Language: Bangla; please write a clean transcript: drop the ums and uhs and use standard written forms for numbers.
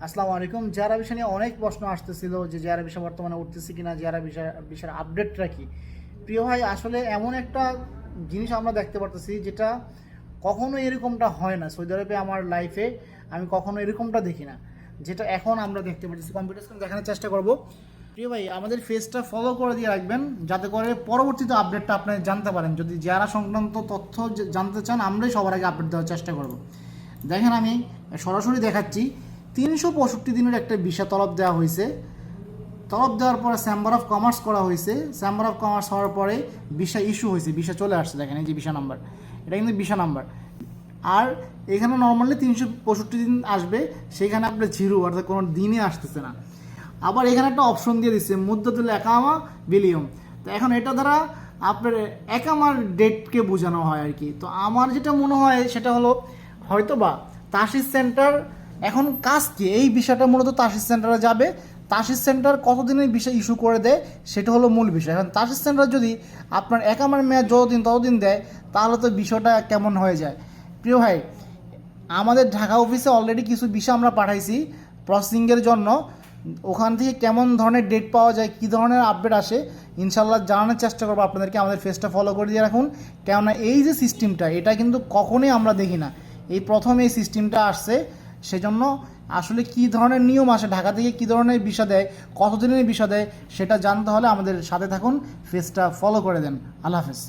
আসসালামু আলাইকুম। জেআরআ ভিসা নিয়ে অনেক প্রশ্ন আসতেছিল যে জেআরআ ভিসা বর্তমানে উঠতেছে কিনা, জেআরআ ভিসার আপডেটটা কি। প্রিয় ভাই, আসলে এমন একটা জিনিস আমরা দেখতে পারতেছি যেটা কখনো এরকমটা হয় না সৌদি আরবে। আমার লাইফে আমি কখনো এরকমটা দেখি না, যেটা এখন আমরা দেখতে পাচ্ছি। কম্পিউটার স্ক্রিন দেখানোর চেষ্টা করব। প্রিয় ভাই, আমাদের ফেসটা ফলো করে দিয়ে রাখবেন যাতে করে পরবর্তীতে আপডেটটা আপনি জানতে পারেন। যদি জেআরআ সংক্রান্ত তথ্য জানতে চান, আমরাই সবার আগে আপডেট দেওয়ার চেষ্টা করব। দেখেন, আমি সরাসরি দেখাচ্ছি। 365 দিনের একটা ভিসা তলব দেওয়া হয়েছে। তলব দেওয়ার পরে চেম্বার অফ কমার্স করা হয়েছে। চেম্বার অফ কমার্স হওয়ার পরে ভিসা ইস্যু হয়েছে, ভিসা চলে আসছে। দেখেন, এই যে ভিসা নাম্বার, এটা কিন্তু ভিসা নাম্বার। আর এখানে নর্মালি 365 দিন আসবে, সেখানে আপনার জিরো, অর্থাৎ কোনো দিনই আসতেছে না। আবার এখানে একটা অপশন দিয়ে দিচ্ছে মুদ্দাতুল একামা বিলিয়ম। তো এখন এটা দ্বারা আপনার একামার ডেটকে বোঝানো হয় আর কি। তো আমার যেটা মনে হয় সেটা হলো হয়তো বা তাশিস সেন্টার এখন কাজ কি, এই বিষয়টা মূলত তাশিস সেন্টারে যাবে। তাশিস সেন্টার কতদিনের বিষয় ইস্যু করে দেয় সেটা হলো মূল বিষয়। এখন তাশিস সেন্টার যদি আপনার একামার মেয়াদ যতদিন ততদিন দেয়, তাহলে তো বিষয়টা কেমন হয়ে যায়। প্রিয় ভাই, আমাদের ঢাকা অফিসে অলরেডি কিছু বিষয় আমরা পাঠাইছি প্রসেসিংয়ের জন্য। ওখান থেকে কেমন ধরনের ডেট পাওয়া যায়, কী ধরনের আপডেট আসে, ইনশাল্লাহ জানানোর চেষ্টা করবো আপনাদেরকে। আমাদের ফেসটা ফলো করে দিয়ে রাখুন, কেননা এই যে সিস্টেমটা, এটা কিন্তু কখনোই আমরা দেখি না। এই প্রথম এই সিস্টেমটা আসছে, সেজন্য আসলে কী ধরনের নিয়ম আসে, ঢাকা থেকে কী ধরনের ভিসা দেয়, কতদিনের ভিসা দেয়, সেটা জানতে হলে আমাদের সাথে থাকুন, ফেসটা ফলো করে দেন। আল্লাহ হাফেজ।